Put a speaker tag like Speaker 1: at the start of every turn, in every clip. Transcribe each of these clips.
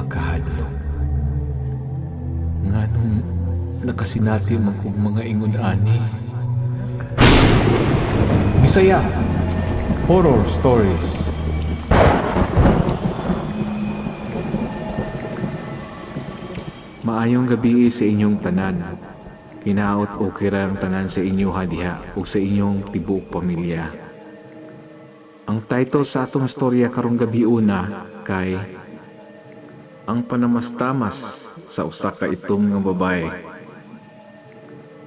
Speaker 1: kahadlok. Nganong nakasinati man kong mga ingon ani. Bisaya Horror Stories. Maayong gabi sa inyong tanan. Hinaot o kirang tanan sa inyo hadiha o sa inyong tibuok pamilya. Ang title sa atong storya karong gabi una kay Ang Panamastamas sa usa ka itom nga babae.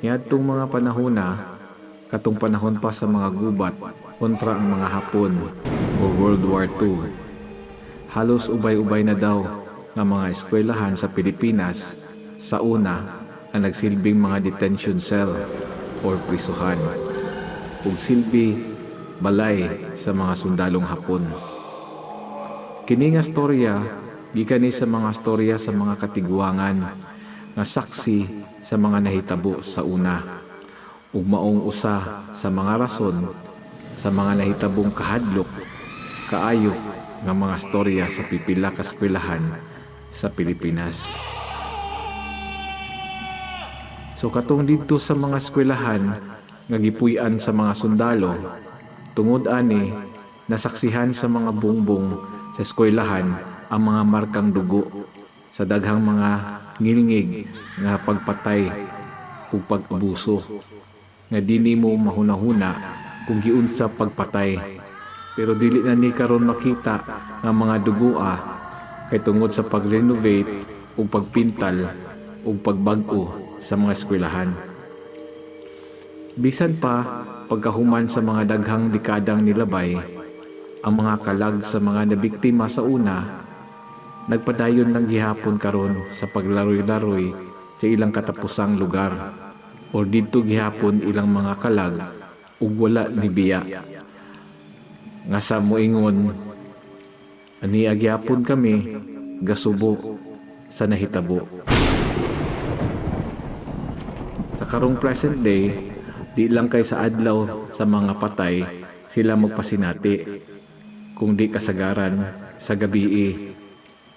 Speaker 1: Niadtong mga panahona, katong panahon pa sa mga gubat kontra ang mga Hapon o World War II. Halos ubay-ubay na daw nga mga eskwelahan sa Pilipinas sa una ang nagsilbing mga detention cell or prisuhan ug silbi balay sa mga sundalong Hapon. Kini nga storya gikan ni sa mga storya sa mga katigwangan nga saksi sa mga nahitabo sa una ug maong usa sa mga rason sa mga nahitabong kahadlok kaayo nga mga storya sa pipila ka eskwelahan sa Pilipinas. So katong dito sa mga eskwelahan nga gipuy-an sa mga sundalo, tungod ani nasaksihan sa mga bungbong sa eskwelahan ang mga markang dugo sa daghang mga ngilngig nga pagpatay ug pag-abuso nga dili mo mahuna-huna kung giunsa pagpatay. Pero dili na ni karon makita nga mga dugoa kay tungod sa pag-renovate ug pagpintal ug pagbag-o sa mga eskwelahan. Bisan pa pagkahuman sa mga daghang dekadang nilabay, ang mga kalag sa mga nabiktima sa una nagpadayon ng gihapon karon sa paglaroy-laroy sa ilang katapusang lugar o dito gihapon ilang mga kalag ug wala ni biya nga sa moingon ani agyapon kami gasubo sa nahitabo. Sa karong present day, di lang kay sa adlaw sa mga patay sila magpasinati, kung di kasagaran sa gabii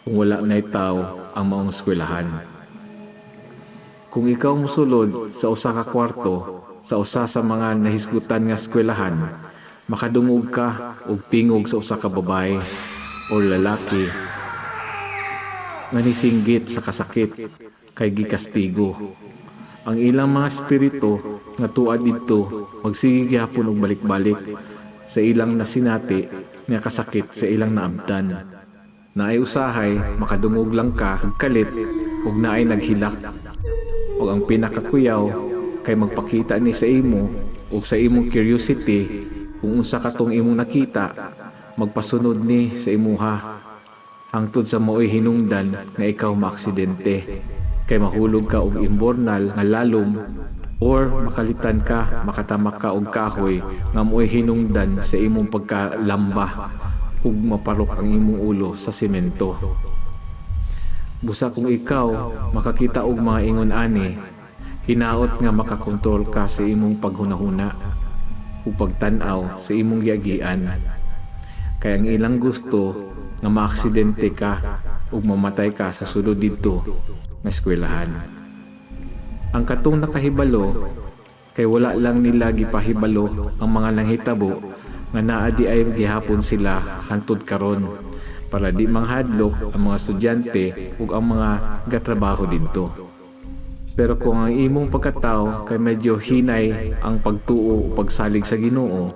Speaker 1: kung wala na'y tao ang maong eskwelahan. Kung ikaw musulod sa usa ka kwarto sa usa sa mga nahisgutan nga eskwelahan, makadungog ka og tingog sa usa ka babae o lalaki nga nisinggit sa kasakit kay gikastigo. Ang ilang mga espiritu nga tuad didto magsige gyapon og balik-balik sa ilang nasinati nga kasakit sa ilang naabdan. Naay usahay makadungog lang ka og kalit ug naay naghilak. Ug ang pinakakuyaw kay magpakita ni sa imo ug sa imong curiosity kung unsa katong imong nakita, magpasunod ni sa imuha hangtod sa maoy hinungdan nga ikaw maaksidente kay mahulog ka og imbornal nga lalom or makalitan ka, makatamak ka og kahoy nga maoy hinungdan sa imong pagkalamba ug maparok ang imong ulo sa semento. Busa kung ikaw makakita og mga ingon ani, hinaot nga makakontrol ka sa imong paghunahuna ug pagtan-aw sa imong giagian. Kaya ang ilang gusto nga maaksidente ka ug mamatay ka sa sulod didto nga eskwelahan. Ang katong nakahibalo kay wala lang nila gipahibalo ang mga nanghitabo nga naa di ay gihapon sila hantod karon para di manghadlok ang mga estudyante ug ang mga gatrabaho didto. Pero kung ang imong pagkatao kay medyo hinay ang pagtuo o pagsalig sa Ginoo,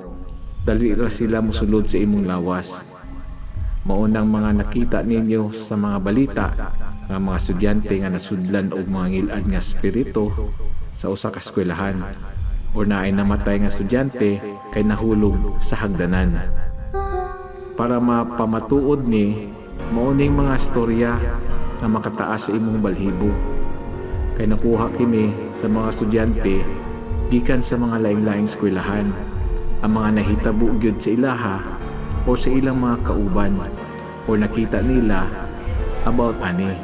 Speaker 1: dali ra sila mosulod sa imong lawas. Maunang mga nakita ninyo sa mga balita nga mga estudyante nga nasudlan og mga ngilad nga espiritu sa usa ka eskwelahan o naay namatay nga estudyante kay nahulog sa hagdanan. Para mapamatuod ni mauning mga istorya nga makataas sa imong balhibo. Kay nakuha kini sa mga estudyante gikan sa mga laing-laing eskwelahan, ang mga nahitabo gyud sa ilaha o sa ilang mga kauban o nakita nila about ani.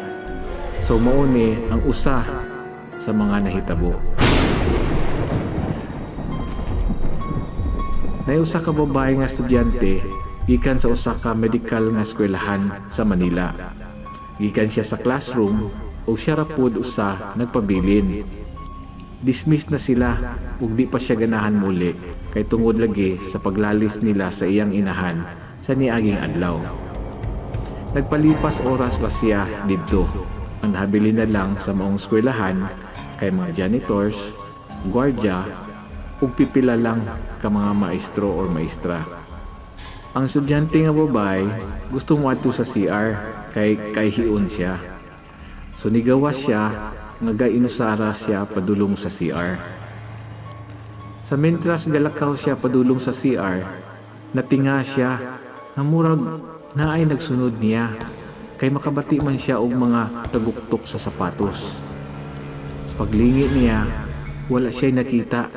Speaker 1: So mao ni ang usa sa mga nahitabo. Nay usa ka babae nga estudyante gikan sa usa ka medical nga eskwelahan sa Manila. Gikan siya sa classroom ug siya ra pud usa nagpabilin. Dismiss na sila ug di pa siya ganahan muli kay tungod lagi sa paglalis nila sa iyang inahan sa niaging adlaw. Nagpalipas oras pa siya didto. Ang nahabili na lang sa maong eskwelahan kay mga janitors, gwardya, ug pipila lang ka mga maestro or maestra. Ang estudyante nga babae gusto mo adto sa CR kay hiun siya. So nigawas siya nga gainusara siya padulong sa CR. Sa mentras galakaw siya padulong sa CR, natinga siya na murag naay nagsunod niya kay makabati man siya og mga taguktok sa sapatos. Paglingi niya, wala siya nakita.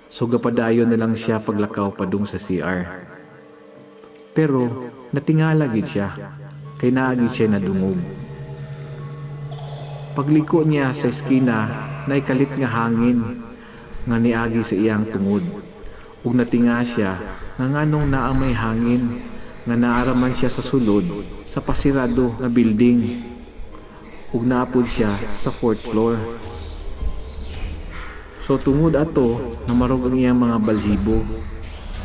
Speaker 1: So gapadayon na lang siya paglakaw padung sa CR. Pero natingala gid siya kay naagi siya nadungog. Pagliko niya sa eskina, naikalit nga hangin nga niagi sa iyang tungod. Ug natinga siya nga nganong naa may hangin nga naaraman siya sa sulod sa pasirado na building. Ug naapod siya sa 4th floor. So tungod ato na marog ang iyang mga balhibo.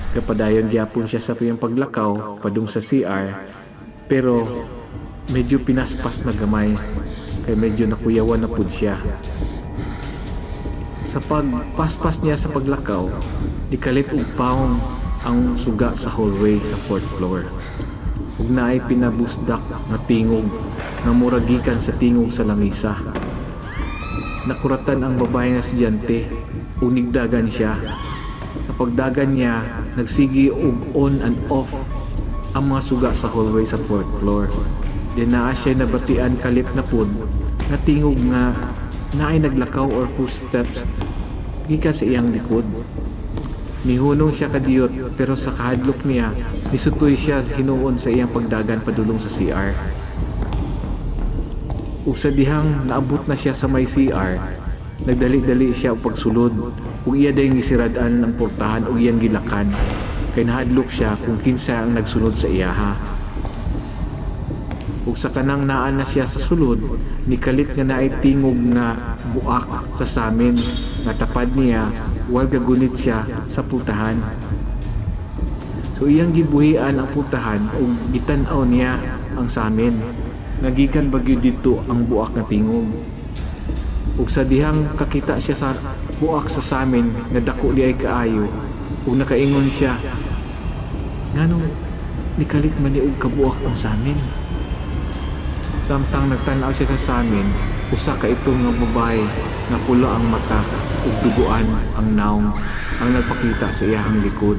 Speaker 1: Kapadayon gyapon siya sa iyang paglakaw padung sa CR, pero medyo pinaspas na gamay kay medyo nakuyawan na pud siya. Sa pagpaspas niya sa paglakaw, dikalit og paong ang suga sa hallway sa 4th floor. Ug naay pinabusdak nga tingog nga murag gikan sa tingog sa lamisa. Nakuratan ang babae nga estudyante ug nigdagan siya. Sa pagdagan niya, nagsigi og on and off ang mga suga sa hallway sa 4th floor. Then naa siya nabatian kalit na pud nga tingog nga naay naglakaw or footsteps gikan sa iyang likod. Nihunong siya kadiyot pero sa kahadlok niya, nisutoy siya hinuon sa iyang pagdagan padulong sa CR. Ug sa dihang naabot na siya sa may CR, nagdali-dali siya og pagsulod ug iya day gisirad-an ang portahan ug iyang gilakan kay nahadlok siya kung kinsa ang nagsunod sa iyaha. Ug sa kanang naa na siya sa sulod, nikalit nga naay tingog nga buak sa samin nga tapad niya wal gagunit siya sa pultahan. So iyang gibuhian ang pultahan ug gitan-aw niya ang samin. Nagikan bagyo dito ang buak nga tingog. Ug sa dihang kakita siya sa buak sa samin nga dako di ay kaayo ug nakaingon siya, nganong nikalit man ni og kabuak ang samin. Samtang nagtanaw siya sa samin, usa ka itong nga babae na pula ang mata ug duguan ang naong ang nagpakita sa iyang likod.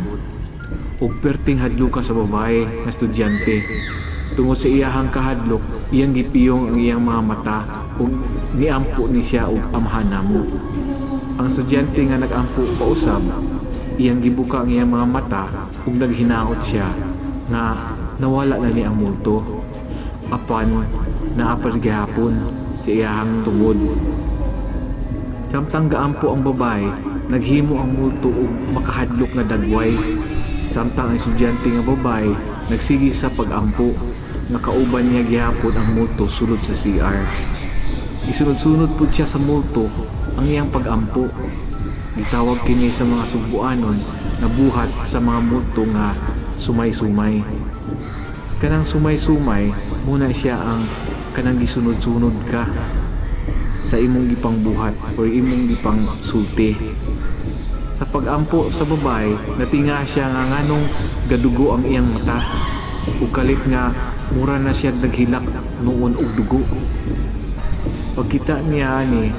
Speaker 1: Ug perting hadluka sa babae nga estudyante. Tungod sa iyang kahadlok, iyang gipiyong ang iyang mga mata ug niampo ni siya og amahan namo. Ang estudyante nga nagampo pausab, iyang gibuka ang iyang mga mata ug naghinaot siya nga nawala na ni ang multo. Apan naapad gihapon sa iyang tungod. Samtang gaampo ang babae, naghimo ang multo og makahadlok nga dagway. Samtang ang estudyante nga babae nagsigi sa pagampo, nakauban niya gihapon ang multo sulod sa CR. Isunod-sunod pud siya sa multo ang iyang pagampo. Gitawag kini sa mga sugbuanon na buhat sa mga multo nga sumay-sumay. Kanang sumay-sumay, muna siya ang kanang gisunod-sunod ka sa imong gipang buhat o imong gipang sulti. Sa pagampo sa babae, natinga siya nga nganong gadugo ang iyang mata. Ug kalit nga mura na siya naghilak noon og dugo. Pagkita niya ani,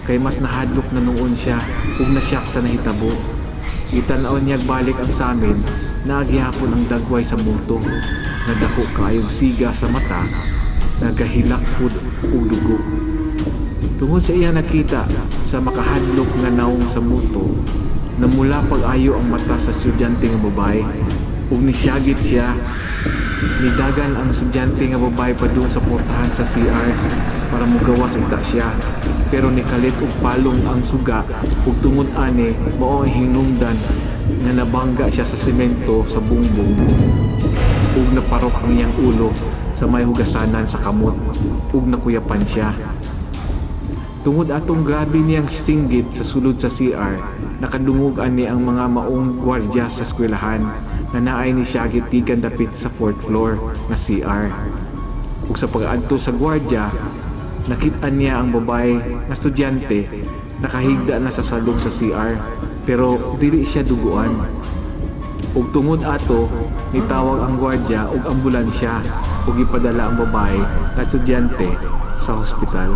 Speaker 1: kay mas nahadlok na noon siya ug nasyak sa nahitabo. Itanaw niya balik ang samin, naagihapon ang dagway sa multo. Nadako kaayong siga sa mata, nagahilak pud og dugo. Tungod sa iya nakita sa makahadlok nga naong sa multo, namula pag-ayo ang mata sa estudyante nga babae ug nisyagit siya. Nidagan ang estudyante nga babae padung sa portahan sa CR para mugawas unta siya, pero nikalit og palong ang suga ug tungod ani mao ang hinungdan nga nabangga siya sa semento sa bungbong ug naparok ang iyang ulo sa may hugasanan sa kamot ug nakuyapan siya. Tungod atong grabe niyang singgit sa sulod sa CR, nakadungugan ni ang mga maong gwardya sa eskwelahan na naay ni siya gitikan dapit sa 4th floor na CR. Ug sa pag-adto sa gwardya, nakita niya ang babae na estudyante nakahigda na sa salong sa CR pero dili siya duguan. Ug tungod ato, nitawag ang gwardya ug ambulansya ug ipadala ang babae na estudyante sa hospital.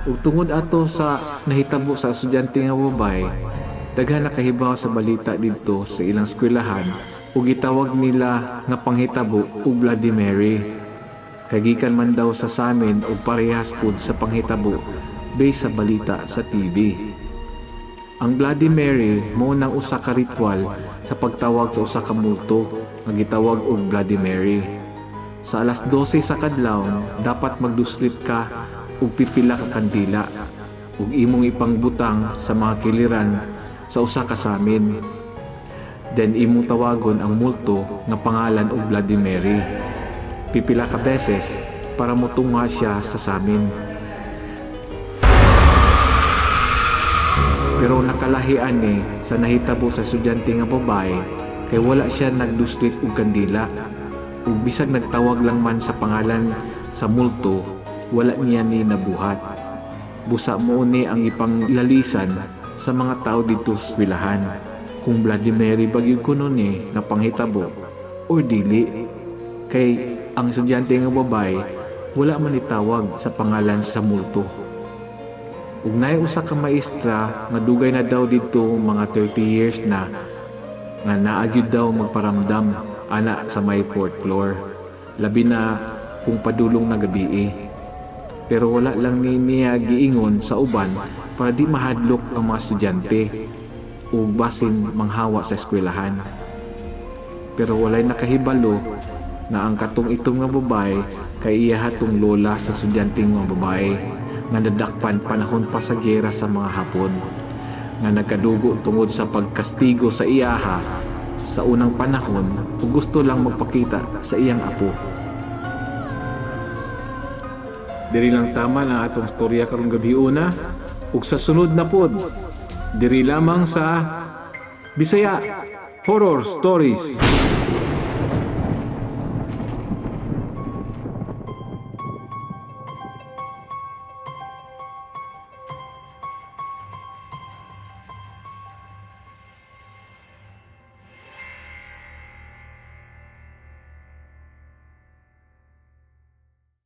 Speaker 1: Ug tungod ato sa nahitabo sa estudyante nga babae, daghan nakahibaw sa balita didto sa ilang eskwelahan ug gitawag nila nga panghitabo ug Bloody Mary. Kagikan man daw sa samin ug parehas pud sa panghitabo based sa balita sa TV. Ang Bloody Mary mao nang usa ka ritual sa pagtawag sa usa ka multo nga gitawag og Bloody Mary. Sa alas 12 sa kadlaw, dapat magduslit ka ug pipila ka kandila ug imong ipangbutang sa mga kiliran sa usa ka samin. Then imong tawagon ang multo nga pangalan og Bloody Mary. Pipila ka beses para motunga siya sa samin. Pero nakalahian ni sa nahitabo sa estudyante nga babae kay wala siya nagduslit og kandila ug bisag nagtawag lang man sa pangalan sa multo, wala niya ni nabuhat. Busa mo ni ang ipanglalisan sa mga tao dito sa eskwelahan kung Bloody Mary bagyod kuno ni nga panghitabo o dili, kay ang estudyante nga babae wala man itawag sa pangalan sa multo. Ug naay usa ka maestra nga dugay na daw didto mga 30 years na nga naagyud daw magparamdam ana sa may 4th floor, labi na kung padulong na gabi. Pero wala lang niya giingon sa uban para di mahadlok ang mga estudyante ug basin manghawa sa eskwelahan. Pero walay nakahibalo na ang katong itong nga babae kay iya hatong lola sa estudyante nga babae nga nadakpan panahon pa sa giyera sa mga Hapon, nga nagkadugo tungod sa pagkastigo sa iyaha sa unang panahon ug gusto lang magpakita sa iyang apo. Diri lang tama na atong storya karong gabi una ug sa sunod na pod diri lamang sa Bisaya Horror Stories.